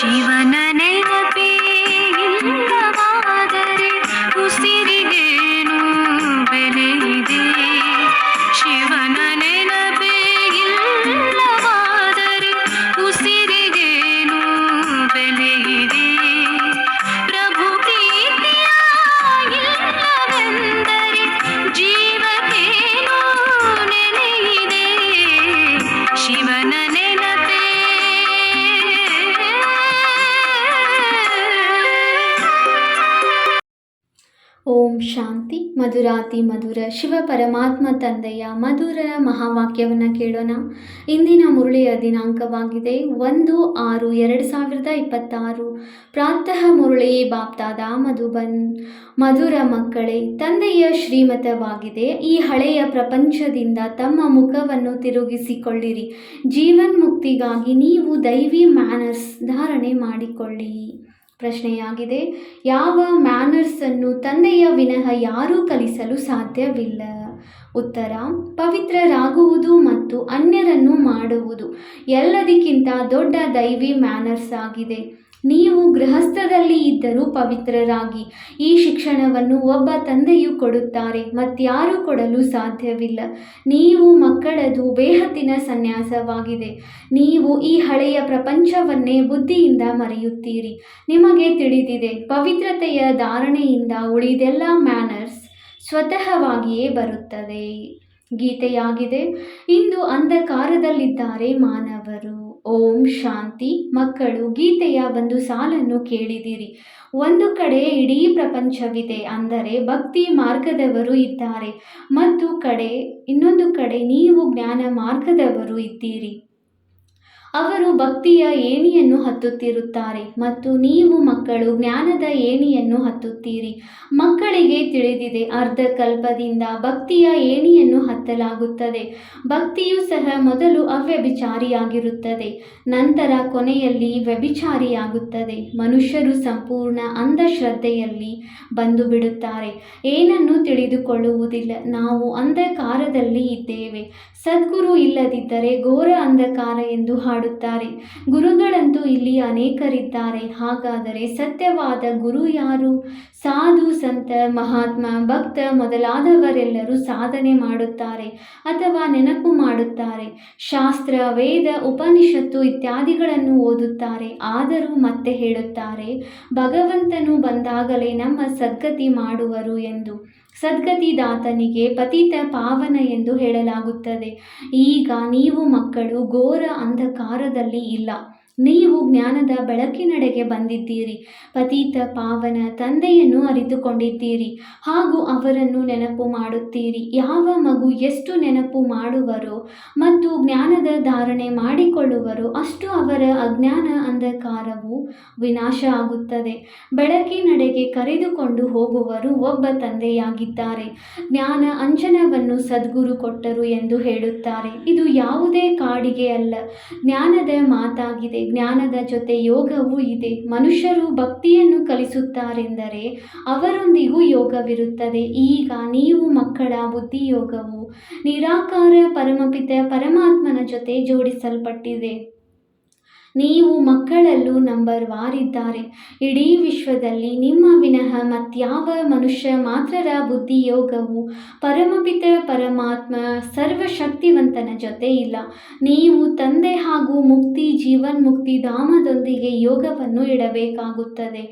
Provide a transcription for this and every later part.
ಶಿವನ ನೆನಪೇ ಇಲ್ಲವಾದರೆ ಉಸಿರಿಗೇನು ಬೆಲೆ ಇದೆ. ಶಿವನ ನೆನಪೇ ಇಲ್ಲವಾದರೆ ಉಸಿರಿಗೇನು ಬೆಲೆ ಇದೆ. ಪ್ರಭು ಪ್ರೀತಿಯ ಇಲ್ಲವೆಂದರೆ ಜೀವಕ್ಕೇನು ನೆಲೆಯಿದೆ. ಶಿವನ ನೆನಪೇ ಓಂ ಶಾಂತಿ. ಮಧುರಾತಿ ಮಧುರ ಶಿವ ಪರಮಾತ್ಮ ತಂದೆಯ ಮಧುರ ಮಹಾವಾಕ್ಯವನ್ನು ಕೇಳೋಣ. ಇಂದಿನ ಮುರಳಿಯ ದಿನಾಂಕವಾಗಿದೆ 1/6/2026. ಪ್ರಾತಃ ಮುರಳಿ ಬಾಪ್ತಾದ ಮಧುಬನ್. ಮಧುರ ಮಕ್ಕಳೇ, ತಂದೆಯ ಶ್ರೀಮತವಾಗಿದೆ, ಈ ಹಳೆಯ ಪ್ರಪಂಚದಿಂದ ತಮ್ಮ ಮುಖವನ್ನು ತಿರುಗಿಸಿಕೊಳ್ಳಿರಿ. ಜೀವನ್ಮುಕ್ತಿಗಾಗಿ ನೀವು ದೈವಿ ಮ್ಯಾನರ್ಸ್ ಧಾರಣೆ ಮಾಡಿಕೊಳ್ಳಿ. ಪ್ರಶ್ನೆಯಾಗಿದೆ, ಯಾವ ಮ್ಯಾನರ್ಸನ್ನು ತಂದೆಯ ವಿನಃ ಯಾರೂ ಕಲಿಸಲು ಸಾಧ್ಯವಿಲ್ಲ? ಉತ್ತರ, ಪವಿತ್ರರಾಗುವುದು ಮತ್ತು ಅನ್ಯರನ್ನು ಮಾಡುವುದು ಎಲ್ಲದಕ್ಕಿಂತ ದೊಡ್ಡ ದೈವಿ ಮ್ಯಾನರ್ಸ್ ಆಗಿದೆ. ನೀವು ಗೃಹಸ್ಥದಲ್ಲಿ ಇದ್ದರೂ ಪವಿತ್ರರಾಗಿ. ಈ ಶಿಕ್ಷಣವನ್ನು ಒಬ್ಬ ತಂದೆಯು ಕೊಡುತ್ತಾರೆ, ಮತ್ಯಾರೂ ಕೊಡಲು ಸಾಧ್ಯವಿಲ್ಲ. ನೀವು ಮಕ್ಕಳದು ಬೇಹದ್ದಿನ ಸನ್ಯಾಸವಾಗಿದೆ. ನೀವು ಈ ಹಳೆಯ ಪ್ರಪಂಚವನ್ನೇ ಬುದ್ಧಿಯಿಂದ ಮರೆಯುತ್ತೀರಿ. ನಿಮಗೆ ತಿಳಿದಿದೆ, ಪವಿತ್ರತೆಯ ಧಾರಣೆಯಿಂದ ಉಳಿದೆಲ್ಲ ಮ್ಯಾನರ್ಸ್ ಸ್ವತಃವಾಗಿಯೇ ಬರುತ್ತದೆ. ಗೀತೆಯಾಗಿದೆ, ಇಂದು ಅಂಧಕಾರದಲ್ಲಿದ್ದಾರೆ ಮಾನವರು. ಓಂ ಶಾಂತಿ. ಮಕ್ಕಳು, ಗೀತೆಯ ಒಂದು ಸಾಲನ್ನು ಕೇಳಿದಿರಿ. ಒಂದು ಕಡೆ ಇಡೀ ಪ್ರಪಂಚವಿದೆ, ಅಂದರೆ ಭಕ್ತಿ ಮಾರ್ಗದವರು ಇದ್ದಾರೆ, ಮತ್ತು ಇನ್ನೊಂದು ಕಡೆ ನೀವು ಜ್ಞಾನ ಮಾರ್ಗದವರು ಇದ್ದೀರಿ. ಅವರು ಭಕ್ತಿಯ ಏಣಿಯನ್ನು ಹತ್ತುತ್ತಿರುತ್ತಾರೆ ಮತ್ತು ನೀವು ಮಕ್ಕಳು ಜ್ಞಾನದ ಏಣಿಯನ್ನು ಹತ್ತುತ್ತೀರಿ. ಮಕ್ಕಳಿಗೆ ತಿಳಿದಿದೆ, ಅರ್ಧಕಲ್ಪದಿಂದ ಭಕ್ತಿಯ ಏಣಿಯನ್ನು ಹತ್ತಲಾಗುತ್ತದೆ. ಭಕ್ತಿಯು ಸಹ ಮೊದಲು ಅವ್ಯಭಿಚಾರಿಯಾಗಿರುತ್ತದೆ, ನಂತರ ಕೊನೆಯಲ್ಲಿ ವ್ಯಭಿಚಾರಿಯಾಗುತ್ತದೆ. ಮನುಷ್ಯರು ಸಂಪೂರ್ಣ ಅಂಧಶ್ರದ್ಧೆಯಲ್ಲಿ ಬಂದು ಬಿಡುತ್ತಾರೆ, ಏನನ್ನೂ ತಿಳಿದುಕೊಳ್ಳುವುದಿಲ್ಲ. ನಾವು ಅಂಧಕಾರದಲ್ಲಿ ಇದ್ದೇವೆ. ಸದ್ಗುರು ಇಲ್ಲದಿದ್ದರೆ ಘೋರ ಅಂಧಕಾರ ಎಂದು ಹಾಡುತ್ತಾರೆ. ಗುರುಗಳಂತೂ ಇಲ್ಲಿ ಅನೇಕರಿದ್ದಾರೆ. ಹಾಗಾದರೆ ಸತ್ಯವಾದ ಗುರು ಯಾರು? ಸಾಧು, ಸಂತ, ಮಹಾತ್ಮ, ಭಕ್ತ ಮೊದಲಾದವರೆಲ್ಲರೂ ಸಾಧನೆ ಮಾಡುತ್ತಾರೆ ಅಥವಾ ನೆನಪು ಮಾಡುತ್ತಾರೆ. ಶಾಸ್ತ್ರ, ವೇದ, ಉಪನಿಷತ್ತು ಇತ್ಯಾದಿಗಳನ್ನು ಓದುತ್ತಾರೆ. ಆದರೂ ಮತ್ತೆ ಹೇಳುತ್ತಾರೆ, ಭಗವಂತನು ಬಂದಾಗಲೇ ನಮ್ಮ ಸದ್ಗತಿ ಮಾಡುವರು ಎಂದು. ಸದ್ಗತಿದಾತನಿಗೆ ಪತಿತ ಪಾವನ ಎಂದು ಹೇಳಲಾಗುತ್ತದೆ. ಈಗ ನೀವು ಮಕ್ಕಳು ಘೋರ ಅಂಧಕಾರದಲ್ಲಿ ಇಲ್ಲ, ನೀವು ಜ್ಞಾನದ ಬೆಳಕಿನೆಡೆಗೆ ಬಂದಿದ್ದೀರಿ. ಪತಿತ ಪಾವನ ತಂದೆಯನ್ನು ಅರಿತುಕೊಂಡಿದ್ದೀರಿ ಹಾಗೂ ಅವರನ್ನು ನೆನಪು ಮಾಡುತ್ತೀರಿ. ಯಾವ ಮಗು ಎಷ್ಟು ನೆನಪು ಮಾಡುವರೋ ಮತ್ತು ಜ್ಞಾನದ ಧಾರಣೆ ಮಾಡಿಕೊಳ್ಳುವರೋ ಅಷ್ಟು ಅವರ ಅಜ್ಞಾನ ಅಂಧಕಾರವು ವಿನಾಶ ಆಗುತ್ತದೆ. ಬೆಳಕಿನೆಡೆಗೆ ಕರೆದುಕೊಂಡು ಹೋಗುವರು ಒಬ್ಬ ತಂದೆಯಾಗಿದ್ದಾರೆ. ಜ್ಞಾನ ಅಂಜನವನ್ನು ಸದ್ಗುರು ಕೊಟ್ಟರು ಎಂದು ಹೇಳುತ್ತಾರೆ. ಇದು ಯಾವುದೇ ಕಾಡಿಗೆ ಅಲ್ಲ, ಜ್ಞಾನದ ಮಾತಾಗಿದೆ. ಜ್ಞಾನದ ಜೊತೆ ಯೋಗವೂ ಇದೆ. ಮನುಷ್ಯರು ಭಕ್ತಿಯನ್ನು ಕಲಿಸುತ್ತಾರೆಂದರೆ ಅವರೊಂದಿಗೂ ಯೋಗವಿರುತ್ತದೆ. ಈಗ ನೀವು ಮಕ್ಕಳ ಬುದ್ಧಿಯೋಗವು ನಿರಾಕಾರ ಪರಮಪಿತ ಪರಮಾತ್ಮನ ಜೊತೆ ಜೋಡಿಸಲ್ಪಟ್ಟಿದೆ. ನೀವು ಮಕ್ಕಳಲ್ಲೂ ನಂಬರ್ ವಾರಿದ್ದಾರೆ. ಇಡೀ ವಿಶ್ವದಲ್ಲಿ ನಿಮ್ಮ ವಿನಃ ಮತ್ಯಾವ ಮನುಷ್ಯ ಮಾತ್ರರ ಬುದ್ಧಿಯೋಗವು ಪರಮಪಿತ ಪರಮಾತ್ಮ ಸರ್ವಶಕ್ತಿವಂತನ ಜೊತೆ ಇಲ್ಲ. ನೀವು ತಂದೆ ಹಾಗೂ ಮುಕ್ತಿ ಜೀವನ್ಮುಕ್ತಿ ಧಾಮದೊಂದಿಗೆ ಯೋಗವನ್ನು ಇಡಬೇಕಾಗುತ್ತದೆ.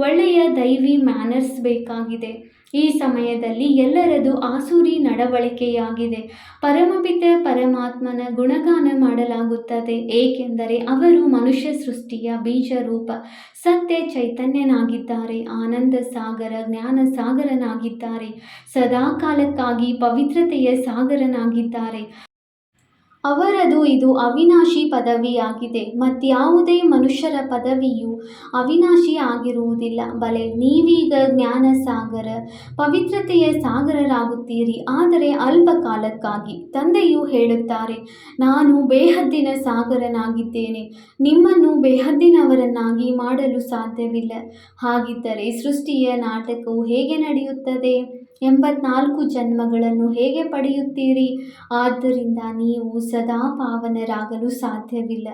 ಒಳ್ಳೆಯ ದೈವಿ ಮ್ಯಾನರ್ಸ್ ಬೇಕಾಗಿದೆ. ಈ ಸಮಯದಲ್ಲಿ ಎಲ್ಲರದು ಆಸುರಿ ನಡವಳಿಕೆಯಾಗಿದೆ. ಪರಮಪಿತ ಪರಮಾತ್ಮನ ಗುಣಗಾನ ಮಾಡಲಾಗುತ್ತದೆ, ಏಕೆಂದರೆ ಅವರು ಮನುಷ್ಯ ಸೃಷ್ಟಿಯ ಬೀಜರೂಪ ಸತ್ಯ ಚೈತನ್ಯನಾಗಿದ್ದಾರೆ. ಆನಂದ ಸಾಗರ ಜ್ಞಾನ ಸಾಗರನಾಗಿದ್ದಾರೆ. ಸದಾಕಾಲಕ್ಕಾಗಿ ಪವಿತ್ರತೆಯ ಸಾಗರನಾಗಿದ್ದಾರೆ. ಅವರದು ಇದು ಅವಿನಾಶಿ ಪದವಿಯಾಗಿದೆ. ಮತ್ಯಾವುದೇ ಮನುಷ್ಯರ ಪದವಿಯು ಅವಿನಾಶಿ ಆಗಿರುವುದಿಲ್ಲ. ಬಲೆ, ನೀವೀಗ ಜ್ಞಾನ ಸಾಗರ ಪವಿತ್ರತೆಯ ಸಾಗರರಾಗುತ್ತೀರಿ, ಆದರೆ ಅಲ್ಪ ಕಾಲಕ್ಕಾಗಿ. ತಂದೆಯು ಹೇಳುತ್ತಾರೆ, ನಾನು ಬೇಹದ್ದಿನ ಸಾಗರನಾಗಿದ್ದೇನೆ, ನಿಮ್ಮನ್ನು ಬೇಹದ್ದಿನವರನ್ನಾಗಿ ಮಾಡಲು ಸಾಧ್ಯವಿಲ್ಲ. ಹಾಗಿದ್ದರೆ ಸೃಷ್ಟಿಯ ನಾಟಕವು ಹೇಗೆ ನಡೆಯುತ್ತದೆ? 84 ಜನ್ಮಗಳನ್ನು ಹೇಗೆ ಪಡೆಯುತ್ತೀರಿ? ಆದ್ದರಿಂದ ನೀವು ಸದಾ ಪಾವನರಾಗಲು ಸಾಧ್ಯವಿಲ್ಲ.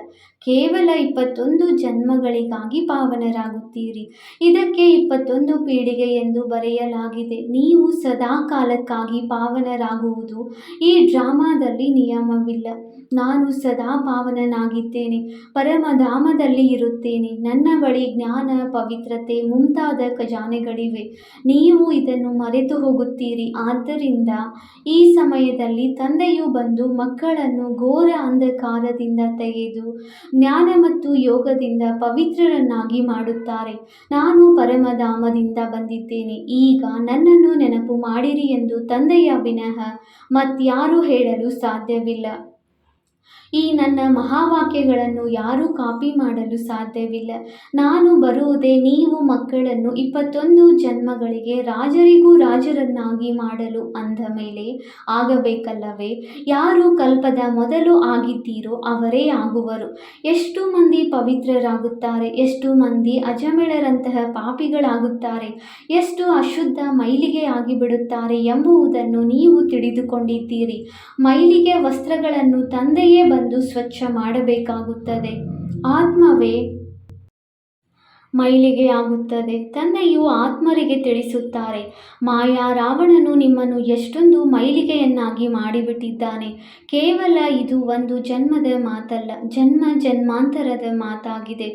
ಕೇವಲ 21 ಜನ್ಮಗಳಿಗಾಗಿ ಪಾವನರಾಗುತ್ತೀರಿ. ಇದಕ್ಕೆ 21 ಪೀಳಿಗೆ ಎಂದು ಬರೆಯಲಾಗಿದೆ. ನೀವು ಸದಾ ಕಾಲಕ್ಕಾಗಿ ಪಾವನರಾಗುವುದು ಈ ಡ್ರಾಮಾದಲ್ಲಿ ನಿಯಮವಿಲ್ಲ. ನಾನು ಸದಾ ಪಾವನನಾಗಿದ್ದೇನೆ, ಪರಮಧಾಮದಲ್ಲಿ ಇರುತ್ತೇನೆ. ನನ್ನ ಬಳಿ ಜ್ಞಾನ, ಪವಿತ್ರತೆ ಮುಂತಾದ ಖಜಾನೆಗಳಿವೆ. ನೀವು ಇದನ್ನು ಮರೆತು ಹೋಗುತ್ತೀರಿ. ಆದ್ದರಿಂದ ಈ ಸಮಯದಲ್ಲಿ ತಂದೆಯು ಬಂದು ಮಕ್ಕಳನ್ನು ಘೋರ ಅಂಧಕಾರದಿಂದ ತೆಗೆದು ಜ್ಞಾನ ಮತ್ತು ಯೋಗದಿಂದ ಪವಿತ್ರರನ್ನಾಗಿ ಮಾಡುತ್ತಾರೆ. ನಾನು ಪರಮಧಾಮದಿಂದ ಬಂದಿದ್ದೇನೆ. ಈಗ ನನ್ನನ್ನು ನೆನಪು ಮಾಡಿರಿ ಎಂದು ತಂದೆಯ ವಿನಃ ಮತ್ಯಾರೂ ಹೇಳಲು ಸಾಧ್ಯವಿಲ್ಲ. ಈ ನನ್ನ ಮಹಾವಾಕ್ಯಗಳನ್ನು ಯಾರೂ ಕಾಪಿ ಮಾಡಲು ಸಾಧ್ಯವಿಲ್ಲ. ನಾನು ಬರುವುದೇ ನೀವು ಮಕ್ಕಳನ್ನು 21 ಜನ್ಮಗಳಿಗೆ ರಾಜರಿಗೂ ರಾಜರನ್ನಾಗಿ ಮಾಡಲು. ಅಂದ ಮೇಲೆ ಆಗಬೇಕಲ್ಲವೇ? ಯಾರು ಕಲ್ಪದ ಮೊದಲು ಆಗಿದ್ದೀರೋ ಅವರೇ ಆಗುವರು. ಎಷ್ಟು ಮಂದಿ ಪವಿತ್ರರಾಗುತ್ತಾರೆ, ಎಷ್ಟು ಮಂದಿ ಅಜಮಿಳರಂತಹ ಪಾಪಿಗಳಾಗುತ್ತಾರೆ, ಎಷ್ಟು ಅಶುದ್ಧ ಮೈಲಿಗೆ ಆಗಿಬಿಡುತ್ತಾರೆ ಎಂಬುದನ್ನು ನೀವು ತಿಳಿದುಕೊಂಡಿದ್ದೀರಿ. ಮೈಲಿಗೆ ವಸ್ತ್ರಗಳನ್ನು ತಂದೆಯೇ ಬಂದು ಸ್ವಚ್ಛ ಮಾಡಬೇಕಾಗುತ್ತದೆ. ಆತ್ಮವೇ ಮೈಲಿಗೆ ಆಗುತ್ತದೆ. ತಂದೆಯು ಆತ್ಮರಿಗೆ ತಿಳಿಸುತ್ತಾರೆ, ಮಾಯಾ ರಾವಣನು ನಿಮ್ಮನ್ನು ಎಷ್ಟೊಂದು ಮೈಲಿಗೆಯನ್ನಾಗಿ ಮಾಡಿಬಿಟ್ಟಿದ್ದಾನೆ. ಕೇವಲ ಇದು ಒಂದು ಜನ್ಮದ ಮಾತಲ್ಲ, ಜನ್ಮ ಜನ್ಮಾಂತರದ ಮಾತಾಗಿದೆ.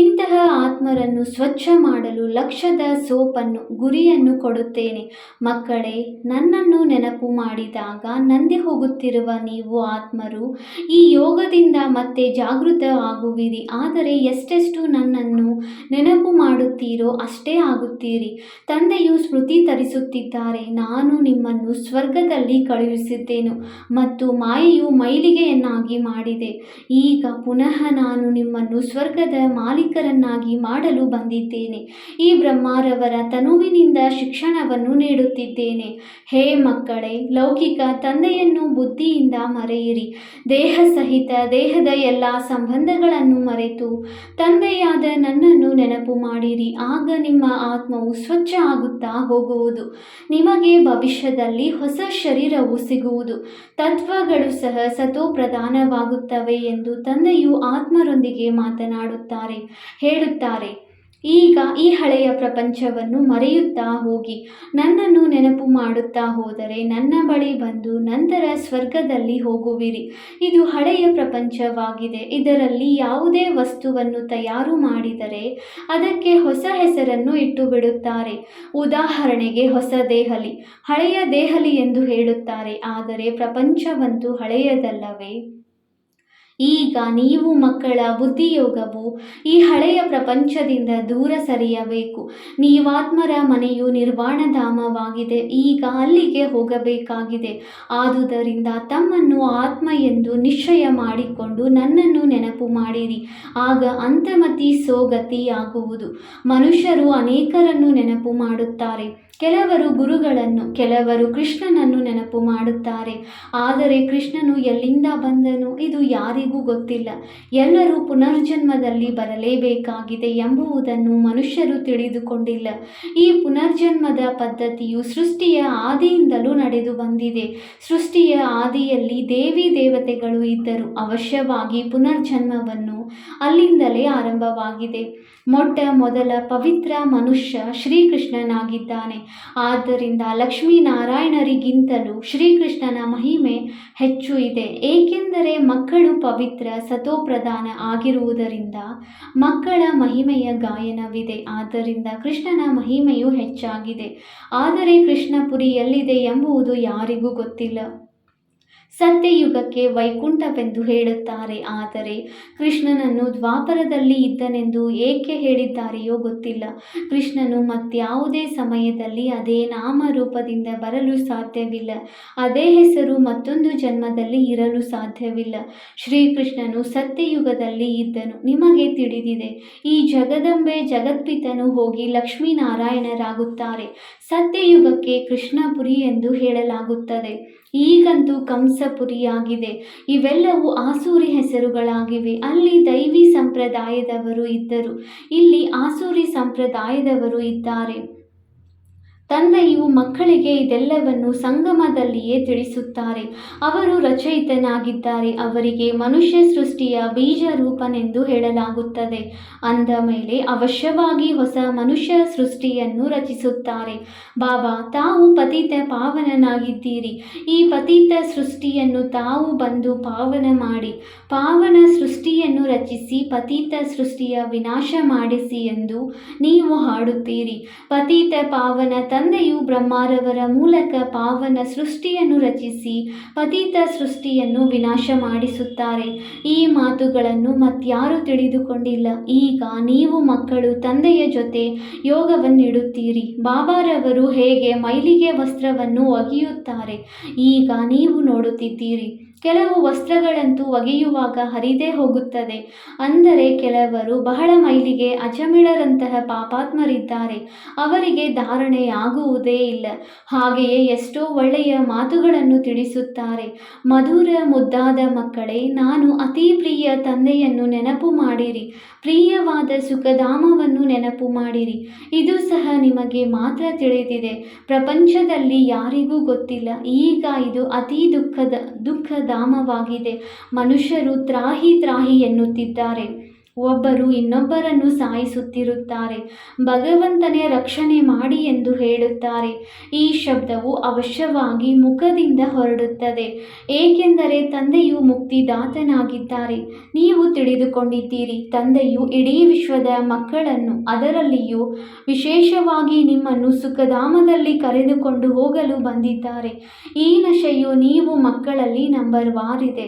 ಇಂತಹ ಆತ್ಮರನ್ನು ಸ್ವಚ್ಛ ಮಾಡಲು ಲಕ್ಷದ ಸೋಪನ್ನು, ಗುರಿಯನ್ನು ಕೊಡುತ್ತೇನೆ. ಮಕ್ಕಳೇ, ನನ್ನನ್ನು ನೆನಪು ಮಾಡಿದಾಗ ನಂದಿ ಹೋಗುತ್ತಿರುವ ನೀವು ಆತ್ಮರು ಈ ಯೋಗದಿಂದ ಮತ್ತೆ ಜಾಗೃತ ಆಗುವಿರಿ. ಆದರೆ ಎಷ್ಟೆಷ್ಟು ನನ್ನನ್ನು ನೆನಪು ಮಾಡುತ್ತೀರೋ ಅಷ್ಟೇ ಆಗುತ್ತೀರಿ. ತಂದೆಯು ಸ್ಮೃತಿ ತರಿಸುತ್ತಿದ್ದಾರೆ, ನಾನು ನಿಮ್ಮನ್ನು ಸ್ವರ್ಗದಲ್ಲಿ ಕಳುಹಿಸಿದ್ದೇನು ಮತ್ತು ಮಾಯೆಯು ಮೈಲಿಗೆಯನ್ನಾಗಿ ಮಾಡಿದೆ. ಈಗ ಪುನಃ ನಾನು ನಿಮ್ಮನ್ನು ಸ್ವರ್ಗದ ಮಾಲೀಕರನ್ನಾಗಿ ಮಾಡಲು ಬಂದಿದ್ದೇನೆ. ಈ ಬ್ರಹ್ಮರವರ ತನುವಿನಿಂದ ಶಿಕ್ಷಣವನ್ನು ನೀಡುತ್ತಿದ್ದೇನೆ. ಹೇ ಮಕ್ಕಳೇ, ಲೌಕಿಕ ತಂದೆಯನ್ನು ಬುದ್ಧಿಯಿಂದ ಮರೆಯಿರಿ. ದೇಹ ಸಹಿತ ದೇಹದ ಎಲ್ಲ ಸಂಬಂಧಗಳನ್ನು ಮರೆತು ತಂದೆಯಾದ ನನ್ನನ್ನು ನೆನಪು ಮಾಡಿರಿ. ಆಗ ನಿಮ್ಮ ಆತ್ಮವು ಸ್ವಚ್ಛ ಆಗುತ್ತಾ ಹೋಗುವುದು. ನಿಮಗೆ ಭವಿಷ್ಯದಲ್ಲಿ ಹೊಸ ಶರೀರವು ಸಿಗುವುದು. ತತ್ವಗಳು ಸಹ ಸತೋಪ್ರಧಾನವಾಗುತ್ತವೆ ಎಂದು ತಂದೆಯು ಆತ್ಮರೊಂದಿಗೆ ಮಾತನಾಡುತ್ತಾರೆ, ಹೇಳುತ್ತಾರೆ. ಈಗ ಈ ಹಳೆಯ ಪ್ರಪಂಚವನ್ನು ಮರೆಯುತ್ತಾ ಹೋಗಿ ನನ್ನನ್ನು ನೆನಪು ಮಾಡುತ್ತಾ ಹೋದರೆ ನನ್ನ ಬಳಿ ಬಂದು ನಂತರ ಸ್ವರ್ಗದಲ್ಲಿ ಹೋಗುವಿರಿ. ಇದು ಹಳೆಯ ಪ್ರಪಂಚವಾಗಿದೆ. ಇದರಲ್ಲಿ ಯಾವುದೇ ವಸ್ತುವನ್ನು ತಯಾರು ಮಾಡಿದರೆ ಅದಕ್ಕೆ ಹೊಸ ಹೆಸರನ್ನು ಇಟ್ಟು ಬಿಡುತ್ತಾರೆ. ಉದಾಹರಣೆಗೆ ಹೊಸ ದೆಹಲಿ, ಹಳೆಯ ದೆಹಲಿ ಎಂದು ಹೇಳುತ್ತಾರೆ. ಆದರೆ ಪ್ರಪಂಚವಂತೂ ಹಳೆಯದಲ್ಲವೇ? ಈಗ ನೀವು ಮಕ್ಕಳ ಬುದ್ಧಿಯೋಗವು ಈ ಹಳೆಯ ಪ್ರಪಂಚದಿಂದ ದೂರ ಸರಿಯಬೇಕು. ನೀವಾತ್ಮರ ಮನೆಯು ನಿರ್ವಾಣಧಾಮವಾಗಿದೆ. ಈಗ ಅಲ್ಲಿಗೆ ಹೋಗಬೇಕಾಗಿದೆ. ಆದುದರಿಂದ ತಮ್ಮನ್ನು ಆತ್ಮ ಎಂದು ನಿಶ್ಚಯ ಮಾಡಿಕೊಂಡು ನನ್ನನ್ನು ನೆನಪು ಮಾಡಿರಿ. ಆಗ ಅಂತಮತಿ ಸೋಗತಿ ಆಗುವುದು. ಮನುಷ್ಯರು ಅನೇಕರನ್ನು ನೆನಪು ಮಾಡುತ್ತಾರೆ. ಕೆಲವರು ಗುರುಗಳನ್ನು, ಕೆಲವರು ಕೃಷ್ಣನನ್ನು ನೆನಪು ಮಾಡುತ್ತಾರೆ. ಆದರೆ ಕೃಷ್ಣನು ಎಲ್ಲಿಂದ ಬಂದನು ಇದು ಯಾರಿಗೂ ಗೊತ್ತಿಲ್ಲ. ಎಲ್ಲರೂ ಪುನರ್ಜನ್ಮದಲ್ಲಿ ಬರಲೇಬೇಕಾಗಿದೆ ಎಂಬುದನ್ನು ಮನುಷ್ಯರು ತಿಳಿದುಕೊಂಡಿಲ್ಲ. ಈ ಪುನರ್ಜನ್ಮದ ಪದ್ಧತಿಯು ಸೃಷ್ಟಿಯ ಆದಿಯಿಂದಲೂ ನಡೆದು ಬಂದಿದೆ. ಸೃಷ್ಟಿಯ ಆದಿಯಲ್ಲಿ ದೇವಿ ದೇವತೆಗಳು ಇದ್ದರು. ಅವಶ್ಯವಾಗಿ ಪುನರ್ಜನ್ಮವನ್ನು ಅಲ್ಲಿಂದಲೇ ಆರಂಭವಾಗಿದೆ. ಮೊಟ್ಟ ಮೊದಲ ಪವಿತ್ರ ಮನುಷ್ಯ ಶ್ರೀಕೃಷ್ಣನಾಗಿದ್ದಾನೆ. ಆದ್ದರಿಂದ ಲಕ್ಷ್ಮೀನಾರಾಯಣರಿಗಿಂತಲೂ ಶ್ರೀಕೃಷ್ಣನ ಮಹಿಮೆ ಹೆಚ್ಚು ಇದೆ. ಏಕೆಂದರೆ ಮಕ್ಕಳು ಪವಿತ್ರ ಸತೋಪ್ರಧಾನ ಆಗಿರುವುದರಿಂದ ಮಕ್ಕಳ ಮಹಿಮೆಯ ಗಾಯನವಿದೆ. ಆದ್ದರಿಂದ ಕೃಷ್ಣನ ಮಹಿಮೆಯು ಹೆಚ್ಚಾಗಿದೆ. ಆದರೆ ಕೃಷ್ಣಪುರಿ ಎಲ್ಲಿದೆ ಎಂಬುದು ಯಾರಿಗೂ ಗೊತ್ತಿಲ್ಲ. ಸತ್ಯಯುಗಕ್ಕೆ ವೈಕುಂಠವೆಂದು ಹೇಳುತ್ತಾರೆ. ಆದರೆ ಕೃಷ್ಣನನ್ನು ದ್ವಾಪರದಲ್ಲಿ ಇದ್ದನೆಂದು ಏಕೆ ಹೇಳಿದ್ದಾರೆಯೋ ಗೊತ್ತಿಲ್ಲ. ಕೃಷ್ಣನು ಮತ್ಯಾವುದೇ ಸಮಯದಲ್ಲಿ ಅದೇ ನಾಮರೂಪದಿಂದ ಬರಲು ಸಾಧ್ಯವಿಲ್ಲ. ಅದೇ ಹೆಸರು ಮತ್ತೊಂದು ಜನ್ಮದಲ್ಲಿ ಇರಲು ಸಾಧ್ಯವಿಲ್ಲ. ಶ್ರೀಕೃಷ್ಣನು ಸತ್ಯಯುಗದಲ್ಲಿ ಇದ್ದನು. ನಿಮಗೆ ತಿಳಿದಿದೆ, ಈ ಜಗದಂಬೆ ಜಗತ್ಪಿತನು ಹೋಗಿ ಲಕ್ಷ್ಮೀನಾರಾಯಣರಾಗುತ್ತಾರೆ. ಸತ್ಯಯುಗಕ್ಕೆ ಕೃಷ್ಣಪುರಿ ಎಂದು ಹೇಳಲಾಗುತ್ತದೆ. ಈಗಂತೂ ಕಂಸಪುರಿಯಾಗಿದೆ. ಇವೆಲ್ಲವೂ ಆಸೂರಿ ಹೆಸರುಗಳಾಗಿವೆ. ಅಲ್ಲಿ ದೈವಿ ಸಂಪ್ರದಾಯದವರು ಇದ್ದರು, ಇಲ್ಲಿ ಆಸೂರಿ ಸಂಪ್ರದಾಯದವರು ಇದ್ದಾರೆ. ತಂದೆಯು ಮಕ್ಕಳಿಗೆ ಇದೆಲ್ಲವನ್ನು ಸಂಗಮದಲ್ಲಿಯೇ ತಿಳಿಸುತ್ತಾರೆ. ಅವರು ರಚಯಿತನಾಗಿದ್ದಾರೆ, ಅವರಿಗೆ ಮನುಷ್ಯ ಸೃಷ್ಟಿಯ ಬೀಜ ರೂಪನೆಂದು ಹೇಳಲಾಗುತ್ತದೆ. ಅಂದ ಮೇಲೆ ಅವಶ್ಯವಾಗಿ ಹೊಸ ಮನುಷ್ಯ ಸೃಷ್ಟಿಯನ್ನು ರಚಿಸುತ್ತಾರೆ. ಬಾಬಾ ತಾವು ಪತಿತ ಪಾವನನಾಗಿದ್ದೀರಿ. ಈ ಪತಿತ ಸೃಷ್ಟಿಯನ್ನು ತಾವು ಬಂದು ಪಾವನ ಮಾಡಿ, ಪಾವನ ಸೃಷ್ಟಿಯನ್ನು ರಚಿಸಿ ಪತಿತ ಸೃಷ್ಟಿಯ ವಿನಾಶ ಮಾಡಿಸಿ ಎಂದು ನೀವು ಹಾಡುತ್ತೀರಿ. ಪತಿತ ಪಾವನ ತಂದೆಯು ಬ್ರಹ್ಮರವರ ಮೂಲಕ ಪಾವನ ಸೃಷ್ಟಿಯನ್ನು ರಚಿಸಿ ಪತಿತ ಸೃಷ್ಟಿಯನ್ನು ವಿನಾಶ ಮಾಡಿಸುತ್ತಾರೆ. ಈ ಮಾತುಗಳನ್ನು ಮತ್ಯಾರೂ ತಿಳಿದುಕೊಂಡಿಲ್ಲ. ಈಗ ನೀವು ಮಕ್ಕಳು ತಂದೆಯ ಜೊತೆ ಯೋಗವನ್ನಿಡುತ್ತೀರಿ. ಬಾಬಾರವರು ಹೇಗೆ ಮೈಲಿಗೆ ವಸ್ತ್ರವನ್ನು ಒಗೆಯುತ್ತಾರೆ ಈಗ ನೀವು ನೋಡುತ್ತಿದ್ದೀರಿ. ಕೆಲವು ವಸ್ತ್ರಗಳಂತೂ ಒಗೆಯುವಾಗ ಹರಿದೇ ಹೋಗುತ್ತದೆ. ಅಂದರೆ ಕೆಲವರು ಬಹಳ ಮೈಲಿಗೆ ಅಜಮಿಳರಂತಹ ಪಾಪಾತ್ಮರಿದ್ದಾರೆ, ಅವರಿಗೆ ಧಾರಣೆಯಾಗುವುದೇ ಇಲ್ಲ. ಹಾಗೆಯೇ ಎಷ್ಟೋ ಒಳ್ಳೆಯ ಮಾತುಗಳನ್ನು ತಿಳಿಸುತ್ತಾರೆ. ಮಧುರ ಮುದ್ದಾದ ಮಕ್ಕಳೇ, ನಾನು ಅತಿ ಪ್ರಿಯ ತಂದೆಯನ್ನು ನೆನಪು ಮಾಡಿರಿ, ಪ್ರಿಯವಾದ ಸುಖಧಾಮವನ್ನು ನೆನಪು ಮಾಡಿರಿ. ಇದು ಸಹ ನಿಮಗೆ ಮಾತ್ರ ತಿಳಿದಿದೆ, ಪ್ರಪಂಚದಲ್ಲಿ ಯಾರಿಗೂ ಗೊತ್ತಿಲ್ಲ. ಈಗ ಇದು ಅತಿ ದುಃಖಧಾಮವಾಗಿದೆ. ಮನುಷ್ಯರು ತ್ರಾಹಿ ತ್ರಾಹಿ ಎನ್ನುತ್ತಿದ್ದಾರೆ, ಒಬ್ಬರು ಇನ್ನೊಬ್ಬರನ್ನು ಸಾಯಿಸುತ್ತಿರುತ್ತಾರೆ. ಭಗವಂತನೇ ರಕ್ಷಣೆ ಮಾಡಿ ಎಂದು ಹೇಳುತ್ತಾರೆ. ಈ ಶಬ್ದವು ಅವಶ್ಯವಾಗಿ ಮುಖದಿಂದ ಹೊರಡುತ್ತದೆ, ಏಕೆಂದರೆ ತಂದೆಯು ಮುಕ್ತಿದಾತನಾಗಿದ್ದಾರೆ. ನೀವು ತಿಳಿದುಕೊಂಡಿದ್ದೀರಿ, ತಂದೆಯು ಇಡೀ ವಿಶ್ವದ ಮಕ್ಕಳನ್ನು, ಅದರಲ್ಲಿಯೂ ವಿಶೇಷವಾಗಿ ನಿಮ್ಮನ್ನು ಸುಖಧಾಮದಲ್ಲಿ ಕರೆದುಕೊಂಡು ಹೋಗಲು ಬಂದಿದ್ದಾರೆ. ಈ ನಶೆಯು ನೀವು ಮಕ್ಕಳಲ್ಲಿ ನಂಬರ್ 1 ಇದೆ.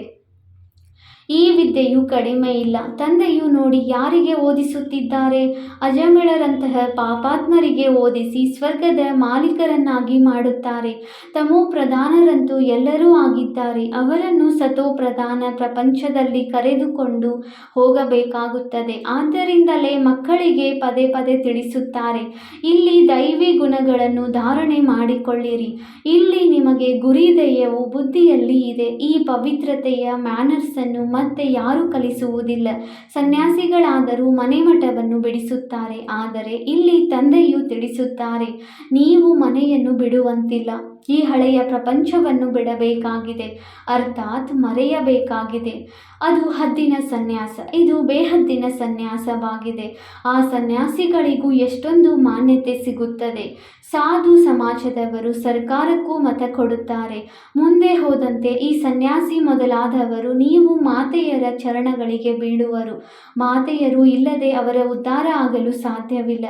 ಈ ವಿದ್ಯೆಯು ಕಡಿಮೆ ಇಲ್ಲ. ತಂದೆಯು ನೋಡಿ ಯಾರಿಗೆ ಓದಿಸುತ್ತಿದ್ದಾರೆ? ಅಜಮಿಳರಂತಹ ಪಾಪಾತ್ಮರಿಗೆ ಓದಿಸಿ ಸ್ವರ್ಗದ ಮಾಲೀಕರನ್ನಾಗಿ ಮಾಡುತ್ತಾರೆ. ತಮೋ ಪ್ರಧಾನರಂತೂ ಎಲ್ಲರೂ ಆಗಿದ್ದಾರೆ, ಅವರನ್ನು ಸತೋ ಪ್ರಧಾನ ಪ್ರಪಂಚದಲ್ಲಿ ಕರೆದುಕೊಂಡು ಹೋಗಬೇಕಾಗುತ್ತದೆ. ಆದ್ದರಿಂದಲೇ ಮಕ್ಕಳಿಗೆ ಪದೇ ಪದೇ ತಿಳಿಸುತ್ತಾರೆ, ಇಲ್ಲಿ ದೈವಿ ಗುಣಗಳನ್ನು ಧಾರಣೆ ಮಾಡಿಕೊಳ್ಳಿರಿ. ಇಲ್ಲಿ ನಿಮಗೆ ಗುರಿ ಧ್ಯೇಯವು ಬುದ್ಧಿಯಲ್ಲಿ ಇದೆ. ಈ ಪವಿತ್ರತೆಯ ಮ್ಯಾನರ್ಸನ್ನು ಮತ್ತೆ ಯಾರೂ ಕಲಿಸುವುದಿಲ್ಲ. ಸನ್ಯಾಸಿಗಳಾದರೂ ಮನೆಮಠವನ್ನು ಬಿಡಿಸುತ್ತಾರೆ, ಆದರೆ ಇಲ್ಲಿ ತಂದೆಯು ತಿಳಿಸುತ್ತಾರೆ, ನೀವು ಮನೆಯನ್ನು ಬಿಡುವಂತಿಲ್ಲ. ಈ ಹಳೆಯ ಪ್ರಪಂಚವನ್ನು ಬಿಡಬೇಕಾಗಿದೆ, ಅರ್ಥಾತ್ ಮರೆಯಬೇಕಾಗಿದೆ. ಅದು ಹದ್ದಿನ ಸನ್ಯಾಸ, ಇದು ಬೇಹದ್ದಿನ ಸನ್ಯಾಸವಾಗಿದೆ. ಆ ಸನ್ಯಾಸಿಗಳಿಗೂ ಎಷ್ಟೊಂದು ಮಾನ್ಯತೆ ಸಿಗುತ್ತದೆ. ಸಾಧು ಸಮಾಜದವರು ಸರ್ಕಾರಕ್ಕೂ ಮತ ಕೊಡುತ್ತಾರೆ. ಮುಂದೆ ಹೋದಂತೆ ಈ ಸನ್ಯಾಸಿ ಮೊದಲಾದವರು ನೀವು ಮಾತೆಯರ ಚರಣಗಳಿಗೆ ಬೀಳುವರು. ಮಾತೆಯರು ಇಲ್ಲದೆ ಅವರ ಉದ್ಧಾರ ಆಗಲು ಸಾಧ್ಯವಿಲ್ಲ,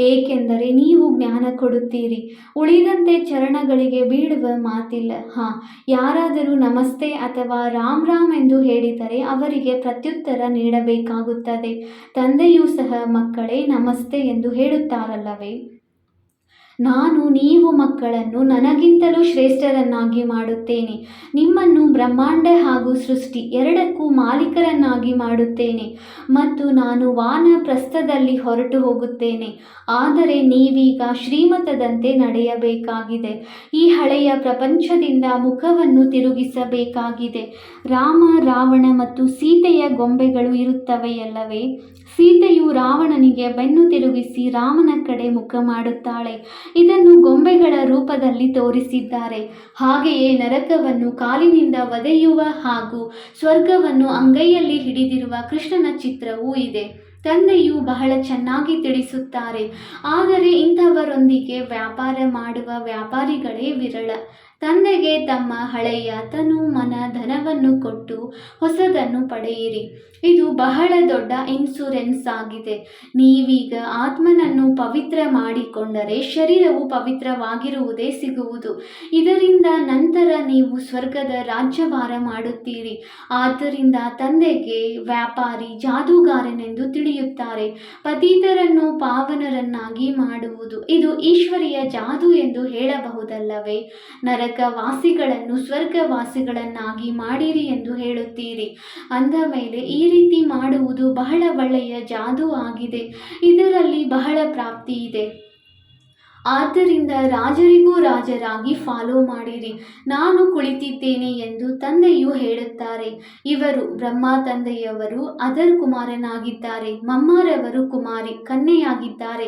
ಏಕೆಂದರೆ ನೀವು ಜ್ಞಾನ ಕೊಡುತ್ತೀರಿ. ಉಳಿದಂತೆ ಚರಣಗಳಿಗೆ ಬೀಳುವ ಮಾತಿಲ್ಲ. ಯಾರಾದರೂ ನಮಸ್ತೆ ಅಥವಾ ರಾಮ್ ರಾಮ್ ಎಂದು ಹೇಳಿದರೆ ಅವರಿಗೆ ಪ್ರತ್ಯುತ್ತರ ನೀಡಬೇಕಾಗುತ್ತದೆ. ತಂದೆಯೂ ಸಹ ಮಕ್ಕಳೇ ನಮಸ್ತೆ ಎಂದು ಹೇಳುತ್ತಾರಲ್ಲವೇ? ನೀವು ಮಕ್ಕಳನ್ನು ನನಗಿಂತಲೂ ಶ್ರೇಷ್ಠರನ್ನಾಗಿ ಮಾಡುತ್ತೇನೆ. ನಿಮ್ಮನ್ನು ಬ್ರಹ್ಮಾಂಡ ಹಾಗೂ ಸೃಷ್ಟಿ ಎರಡಕ್ಕೂ ಮಾಲೀಕರನ್ನಾಗಿ ಮಾಡುತ್ತೇನೆ ಮತ್ತು ನಾನು ವಾನಪ್ರಸ್ಥದಲ್ಲಿ ಹೊರಟು ಹೋಗುತ್ತೇನೆ. ಆದರೆ ನೀವೀಗ ಶ್ರೀಮತದಂತೆ ನಡೆಯಬೇಕಾಗಿದೆ. ಈ ಹಳೆಯ ಪ್ರಪಂಚದಿಂದ ಮುಖವನ್ನು ತಿರುಗಿಸಬೇಕಾಗಿದೆ. ರಾಮ, ರಾವಣ ಮತ್ತು ಸೀತೆಯ ಗೊಂಬೆಗಳು ಇರುತ್ತವೆಯಲ್ಲವೇ? ಸೀತೆಯು ರಾವಣನಿಗೆ ಬೆನ್ನು ತಿರುಗಿಸಿ ರಾಮನ ಕಡೆ ಮುಖ ಮಾಡುತ್ತಾಳೆ. ಇದನ್ನು ಗೊಂಬೆಗಳ ರೂಪದಲ್ಲಿ ತೋರಿಸಿದ್ದಾರೆ. ಹಾಗೆಯೇ ನರಕವನ್ನು ಕಾಲಿನಿಂದ ಒದೆಯುವ ಹಾಗೂ ಸ್ವರ್ಗವನ್ನು ಅಂಗೈಯಲ್ಲಿ ಹಿಡಿದಿರುವ ಕೃಷ್ಣನ ಚಿತ್ರವೂ ಇದೆ. ತಂದೆಯು ಬಹಳ ಚೆನ್ನಾಗಿ ತಿಳಿಸುತ್ತಾರೆ, ಆದರೆ ಇಂಥವರೊಂದಿಗೆ ವ್ಯಾಪಾರ ಮಾಡುವ ವ್ಯಾಪಾರಿಗಳೇ ವಿರಳ. ತಂದೆಗೆ ತಮ್ಮ ಹಳೆಯ ತನು ಮನ ಧನವನ್ನು ಕೊಟ್ಟು ಹೊಸದನ್ನು ಪಡೆಯಿರಿ. ಇದು ಬಹಳ ದೊಡ್ಡ ಇನ್ಶೂರೆನ್ಸ್ ಆಗಿದೆ. ನೀವೀಗ ಆತ್ಮನನ್ನು ಪವಿತ್ರ ಮಾಡಿಕೊಂಡರೆ ಶರೀರವು ಪವಿತ್ರವಾಗಿರುವುದೇ ಸಿಗುವುದು. ಇದರಿಂದ ನಂತರ ನೀವು ಸ್ವರ್ಗದ ರಾಜ್ಯಭಾರ ಮಾಡುತ್ತೀರಿ. ಆದ್ದರಿಂದ ತಂದೆಗೆ ವ್ಯಾಪಾರಿ ಜಾದೂಗಾರನೆಂದು ತಿಳಿಯುತ್ತಾರೆ. ಪತಿತರನ್ನು ಪಾವನರನ್ನಾಗಿ ಮಾಡುವುದು ಇದು ಈಶ್ವರಿಯ ಜಾದು ಎಂದು ಹೇಳಬಹುದಲ್ಲವೇ? ನರಕವಾಸಿಗಳನ್ನು ಸ್ವರ್ಗವಾಸಿಗಳನ್ನಾಗಿ ಮಾಡಿರಿ ಎಂದು ಹೇಳುತ್ತೀರಿ. ಅಂದ ಮೇಲೆ ಈ ರೀತಿ ಮಾಡುವುದು ಬಹಳ ಒಳ್ಳೆಯ ಜಾದು ಆಗಿದೆ. ಇದರಲ್ಲಿ ಬಹಳ ಪ್ರಾಪ್ತಿ ಇದೆ. ಆದ್ದರಿಂದ ರಾಜರಿಗೂ ರಾಜರಾಗಿ ಫಾಲೋ ಮಾಡಿರಿ, ನಾನು ಕುಳಿತಿದ್ದೇನೆ ಎಂದು ತಂದೆಯು ಹೇಳುತ್ತಾರೆ. ಇವರು ಬ್ರಹ್ಮ ತಂದೆಯವರು ಅದರ್ ಕುಮಾರನಾಗಿದ್ದಾರೆ, ಮಮ್ಮಾರವರು ಕುಮಾರಿ ಕನ್ಯೆಯಾಗಿದ್ದಾರೆ.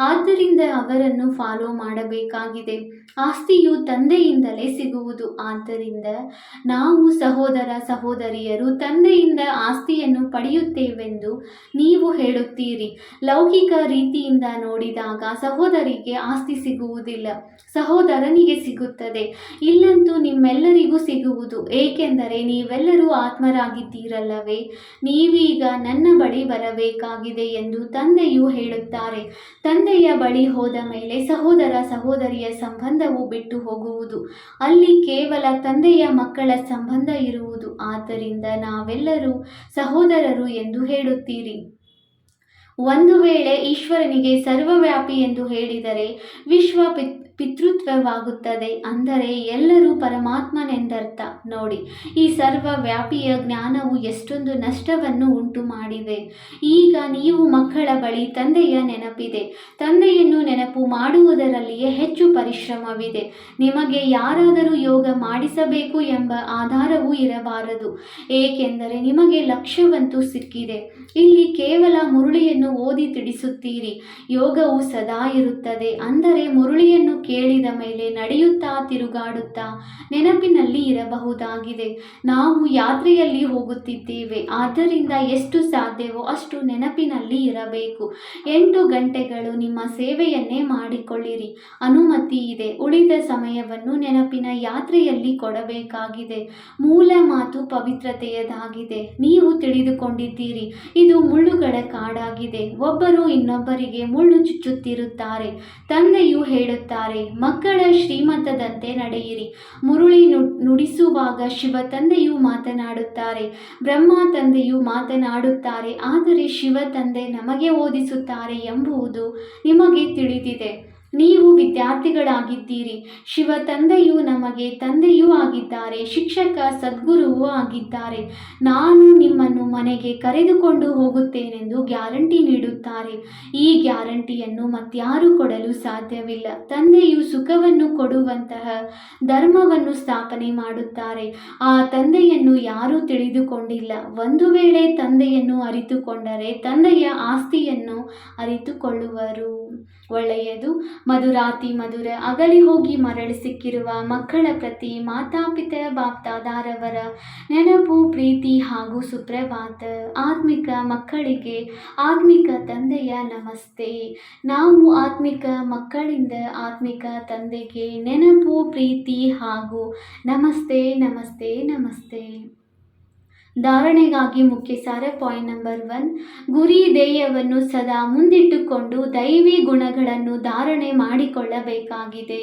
ಆದ್ದರಿಂದ ಅವರನ್ನು ಫಾಲೋ ಮಾಡಬೇಕಾಗಿದೆ. ಆಸ್ತಿಯು ತಂದೆಯಿಂದಲೇ ಸಿಗುವುದು. ಆದ್ದರಿಂದ ನಾವು ಸಹೋದರ ಸಹೋದರಿಯರು ತಂದೆಯಿಂದ ಆಸ್ತಿಯನ್ನು ಪಡೆಯುತ್ತೇವೆಂದು ನೀವು ಹೇಳುತ್ತೀರಿ. ಲೌಕಿಕ ರೀತಿಯಿಂದ ನೋಡಿದಾಗ ಸಹೋದರಿಗೆ ಆಸ್ತಿ ಸಿಗುವುದಿಲ್ಲ, ಸಹೋದರನಿಗೆ ಸಿಗುತ್ತದೆ. ಇಲ್ಲಂತೂ ನಿಮ್ಮೆಲ್ಲರಿಗೂ ಸಿಗುವುದು, ಏಕೆಂದರೆ ನೀವೆಲ್ಲರೂ ಆತ್ಮರಾಗಿದ್ದೀರಲ್ಲವೇ. ನೀವೀಗ ನನ್ನ ಬಳಿ ಬರಬೇಕಾಗಿದೆ ಎಂದು ತಂದೆಯು ಹೇಳುತ್ತಾರೆ. ತಂದೆಯ ಬಳಿ ಹೋದ ಮೇಲೆ ಸಹೋದರ ಸಹೋದರಿಯ ಸಂಬಂಧವು ಬಿಟ್ಟು ಹೋಗುವುದು. ಅಲ್ಲಿ ಕೇವಲ ತಂದೆಯ ಮಕ್ಕಳ ಸಂಬಂಧ ಇರುವುದು. ಆದ್ದರಿಂದ ನಾವೆಲ್ಲರೂ ಸಹೋದರರು ಎಂದು ಹೇಳುತ್ತೀರಿ. ಒಂದು ವೇಳೆ ಈಶ್ವರನಿಗೆ ಸರ್ವವ್ಯಾಪಿ ಎಂದು ಹೇಳಿದರೆ ವಿಶ್ವ ಪಿತೃತ್ವವಾಗುತ್ತದೆ, ಅಂದರೆ ಎಲ್ಲರೂ ಪರಮಾತ್ಮನೆಂದರ್ಥ. ನೋಡಿ, ಈ ಸರ್ವವ್ಯಾಪಿಯ ಜ್ಞಾನವು ಎಷ್ಟೊಂದು ನಷ್ಟವನ್ನು ಉಂಟು ಮಾಡಿದೆ. ಈಗ ನೀವು ಮಕ್ಕಳ ಬಳಿ ತಂದೆಯ ನೆನಪಿದೆ. ತಂದೆಯನ್ನು ನೆನಪು ಮಾಡುವುದರಲ್ಲಿಯೇ ಹೆಚ್ಚು ಪರಿಶ್ರಮವಿದೆ. ನಿಮಗೆ ಯಾರಾದರೂ ಯೋಗ ಮಾಡಿಸಬೇಕು ಎಂಬ ಆಧಾರವೂ ಇರಬಾರದು, ಏಕೆಂದರೆ ನಿಮಗೆ ಲಕ್ಷ್ಯವಂತೂ ಸಿಕ್ಕಿದೆ. ಇಲ್ಲಿ ಕೇವಲ ಮುರುಳಿಯನ್ನು ಓದಿ ತಿಳಿಸುತ್ತೀರಿ. ಯೋಗವು ಸದಾ ಇರುತ್ತದೆ, ಅಂದರೆ ಮುರುಳಿಯನ್ನು ಕೇಳಿದ ಮೇಲೆ ನಡೆಯುತ್ತಾ ತಿರುಗಾಡುತ್ತಾ ನೆನಪಿನಲ್ಲಿ ಇರಬಹುದಾಗಿದೆ. ನಾವು ಯಾತ್ರೆಯಲ್ಲಿ ಹೋಗುತ್ತಿದ್ದೇವೆ, ಆದ್ದರಿಂದ ಎಷ್ಟು ಸಾಧ್ಯವೋ ಅಷ್ಟು ನೆನಪಿನಲ್ಲಿ ಇರಬೇಕು. 8 ಗಂಟೆಗಳು ನಿಮ್ಮ ಸೇವೆಯನ್ನೇ ಮಾಡಿಕೊಳ್ಳಿರಿ, ಅನುಮತಿ ಇದೆ. ಉಳಿದ ಸಮಯವನ್ನು ನೆನಪಿನ ಯಾತ್ರೆಯಲ್ಲಿ ಕೊಡಬೇಕಾಗಿದೆ. ಮೂಲ ಮಾತು ಪವಿತ್ರತೆಯದಾಗಿದೆ. ನೀವು ತಿಳಿದುಕೊಂಡಿದ್ದೀರಿ, ಇದು ಮುಳ್ಳುಗಳ ಕಾಡಾಗಿದೆ. ಒಬ್ಬರು ಇನ್ನೊಬ್ಬರಿಗೆ ಮುಳ್ಳು ಚುಚ್ಚುತ್ತಿರುತ್ತಾರೆ. ತಂದೆಯು ಹೇಳುತ್ತಾರೆ, ಮಕ್ಕಳ ಶ್ರೀಮತದಂತೆ ನಡೆಯಿರಿ. ಮುರುಳಿ ನುಡಿಸುವಾಗ ಶಿವ ತಂದೆಯು ಮಾತನಾಡುತ್ತಾರೆ, ಬ್ರಹ್ಮ ತಂದೆಯು ಮಾತನಾಡುತ್ತಾರೆ, ಆದರೆ ಶಿವ ತಂದೆ ನಮಗೆ ಓದಿಸುತ್ತಾರೆ ಎಂಬುದು ನಿಮಗೆ ತಿಳಿದಿದೆ. ನೀವು ವಿದ್ಯಾರ್ಥಿಗಳಾಗಿದ್ದೀರಿ. ಶಿವ ತಂದೆಯು ನಮಗೆ ತಂದೆಯೂ ಆಗಿದ್ದಾರೆ, ಶಿಕ್ಷಕ ಸದ್ಗುರುವೂ ಆಗಿದ್ದಾರೆ. ನಾನು ನಿಮ್ಮನ್ನು ಮನೆಗೆ ಕರೆದುಕೊಂಡು ಹೋಗುತ್ತೇನೆಂದು ಗ್ಯಾರಂಟಿ ನೀಡುತ್ತಾರೆ. ಈ ಗ್ಯಾರಂಟಿಯನ್ನು ಮತ್ಯಾರೂ ಕೊಡಲು ಸಾಧ್ಯವಿಲ್ಲ. ತಂದೆಯು ಸುಖವನ್ನು ಕೊಡುವಂತಹ ಧರ್ಮವನ್ನು ಸ್ಥಾಪನೆ ಮಾಡುತ್ತಾರೆ. ಆ ತಂದೆಯನ್ನು ಯಾರೂ ತಿಳಿದುಕೊಂಡಿಲ್ಲ. ಒಂದು ವೇಳೆ ತಂದೆಯನ್ನು ಅರಿತುಕೊಂಡರೆ ತಂದೆಯ ಆಸ್ತಿಯನ್ನು ಅರಿತುಕೊಳ್ಳುವರು. ಒಳ್ಳೆಯದು. ಮಧುರಾತಿ ಮಧುರ ಅಗಲಿ ಹೋಗಿ ಮರಳಿ ಸಿಕ್ಕಿರುವ ಮಕ್ಕಳ ಪ್ರತಿ ಮಾತಾಪಿತ ಬಾಪ್ದಾದಾರವರ ನೆನಪು, ಪ್ರೀತಿ ಹಾಗೂ ಸುಪ್ರಭಾತ. ಆತ್ಮಿಕ ಮಕ್ಕಳಿಗೆ ಆತ್ಮಿಕ ತಂದೆಯ ನಮಸ್ತೆ. ನಾವು ಆತ್ಮಿಕ ಮಕ್ಕಳಿಂದ ಆತ್ಮಿಕ ತಂದೆಗೆ ನೆನಪು, ಪ್ರೀತಿ ಹಾಗೂ ನಮಸ್ತೆ ನಮಸ್ತೆ ನಮಸ್ತೆ. ಧಾರಣೆಗಾಗಿ ಮುಖ್ಯ ಸಾರ. ಪಾಯಿಂಟ್ ನಂಬರ್ 1, ಗುರಿ ಧ್ಯೇಯವನ್ನು ಸದಾ ಮುಂದಿಟ್ಟುಕೊಂಡು ದೈವಿ ಗುಣಗಳನ್ನು ಧಾರಣೆ ಮಾಡಿಕೊಳ್ಳಬೇಕಾಗಿದೆ.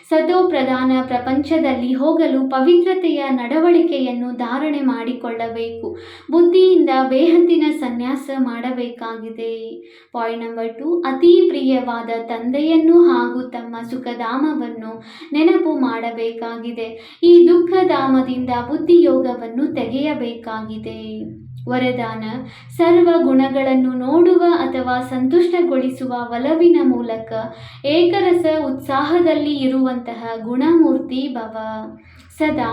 ಸತೋ ಪ್ರಧಾನ ಪ್ರಪಂಚದಲ್ಲಿ ಹೋಗಲು ಪವಿತ್ರತೆಯ ನಡವಳಿಕೆಯನ್ನು ಧಾರಣೆ ಮಾಡಿಕೊಳ್ಳಬೇಕು. ಬುದ್ಧಿಯಿಂದ ಬೇಹದ್ದಿನ ಸನ್ಯಾಸ ಮಾಡಬೇಕಾಗಿದೆ. ಪಾಯಿಂಟ್ ನಂಬರ್ 2, ಅತಿ ಪ್ರಿಯವಾದ ತಂದೆಯನ್ನು ಹಾಗೂ ತಮ್ಮ ಸುಖಧಾಮವನ್ನು ನೆನಪು ಮಾಡಬೇಕಾಗಿದೆ. ಈ ದುಃಖಧಾಮದಿಂದ ಬುದ್ಧಿಯೋಗವನ್ನು ತೆಗೆಯಬೇಕಾಗಿದೆ. ವರದಾನ: ಸರ್ವ ಗುಣಗಳನ್ನು ನೋಡುವ ಅಥವಾ ಸಂತುಷ್ಟಗೊಳಿಸುವ ಒಲವಿನ ಮೂಲಕ ಏಕರಸ ಉತ್ಸಾಹದಲ್ಲಿ ಇರುವಂತಹ ಗುಣಮೂರ್ತಿ ಭವ. ಸದಾ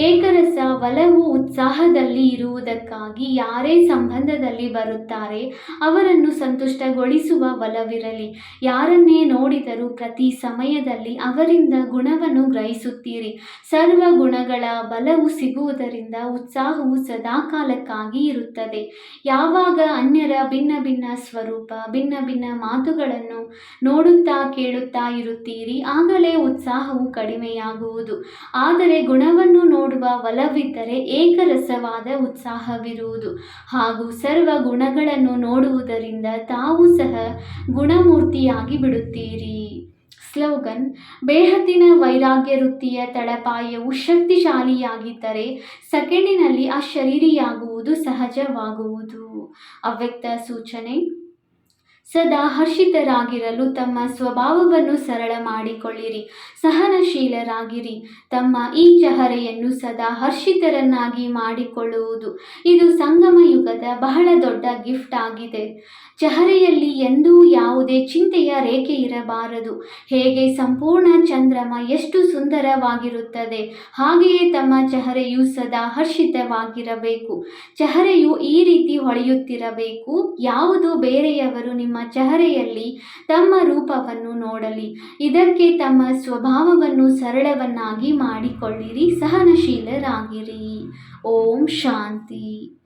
ಏಕರಸ ಒಲವು ಉತ್ಸಾಹದಲ್ಲಿ ಇರುವುದಕ್ಕಾಗಿ ಯಾರೇ ಸಂಬಂಧದಲ್ಲಿ ಬರುತ್ತಾರೆ ಅವರನ್ನು ಸಂತುಷ್ಟಗೊಳಿಸುವ ಒಲವಿರಲಿ. ಯಾರನ್ನೇ ನೋಡಿದರೂ ಪ್ರತಿ ಸಮಯದಲ್ಲಿ ಅವರಿಂದ ಗುಣವನ್ನು ಗ್ರಹಿಸುತ್ತೀರಿ. ಸರ್ವ ಗುಣಗಳ ಬಲವು ಸಿಗುವುದರಿಂದ ಉತ್ಸಾಹವು ಸದಾಕಾಲಕ್ಕಾಗಿ ಇರುತ್ತದೆ. ಯಾವಾಗ ಅನ್ಯರ ಭಿನ್ನ ಭಿನ್ನ ಸ್ವರೂಪ, ಭಿನ್ನ ಭಿನ್ನ ಮಾತುಗಳನ್ನು ನೋಡುತ್ತಾ ಕೇಳುತ್ತಾ ಇರುತ್ತೀರಿ, ಆಗಲೇ ಉತ್ಸಾಹವು ಕಡಿಮೆಯಾಗುವುದು. ಆದರೆ ಗುಣವನ್ನು ನೋಡುವ ಒಲವಿದ್ದರೆ ಏಕರಸವಾದ ಉತ್ಸಾಹವಿರುವುದು. ಹಾಗೂ ಸರ್ವ ಗುಣಗಳನ್ನು ನೋಡುವುದರಿಂದ ತಾವು ಸಹ ಗುಣಮೂರ್ತಿಯಾಗಿ ಬಿಡುತ್ತೀರಿ. ಸ್ಲೋಗನ್: ಬೇಹದ್ದಿನ ವೈರಾಗ್ಯ ವೃತ್ತಿಯ ತಳಪಾಯವು ಶಕ್ತಿಶಾಲಿಯಾಗಿದ್ದರೆ ಸೆಕೆಂಡಿನಲ್ಲಿ ಅಶರೀರಿಯಾಗುವುದು ಸಹಜವಾಗುವುದು. ಅವ್ಯಕ್ತ ಸೂಚನೆ: ಸದಾ ಹರ್ಷಿತರಾಗಿರಲು ತಮ್ಮ ಸ್ವಭಾವವನ್ನು ಸರಳ ಮಾಡಿಕೊಳ್ಳಿರಿ. ಸಹನಶೀಲರಾಗಿರಿ. ತಮ್ಮ ಈ ಚಹರೆಯನ್ನು ಸದಾ ಹರ್ಷಿತರನ್ನಾಗಿ ಮಾಡಿಕೊಳ್ಳುವುದು ಇದು ಸಂಗಮ ಯುಗದ ಬಹಳ ದೊಡ್ಡ ಗಿಫ್ಟ್ ಆಗಿದೆ. ಚಹರೆಯಲ್ಲಿ ಎಂದೂ ಯಾವುದೇ ಚಿಂತೆಯ ರೇಖೆ ಇರಬಾರದು. ಹೇಗೆ ಸಂಪೂರ್ಣ ಚಂದ್ರಮ ಎಷ್ಟು ಸುಂದರವಾಗಿರುತ್ತದೆ, ಹಾಗೆಯೇ ತಮ್ಮ ಚಹರೆಯು ಸದಾ ಹರ್ಷಿತವಾಗಿರಬೇಕು. ಚಹರೆಯು ಈ ರೀತಿ ಹೊಳೆಯುತ್ತಿರಬೇಕು. ಯಾವುದೋ ಬೇರೆಯವರು ನಿಮ್ಮ ಚಹರೆಯಲ್ಲಿ ತಮ್ಮ ರೂಪವನ್ನು ನೋಡಲಿ. ಇದಕ್ಕೆ ತಮ್ಮ ಸ್ವಭಾವವನ್ನು ಸರಳವನ್ನಾಗಿ ಮಾಡಿಕೊಳ್ಳಿರಿ. ಸಹನಶೀಲರಾಗಿರಿ. ಓಂ ಶಾಂತಿ.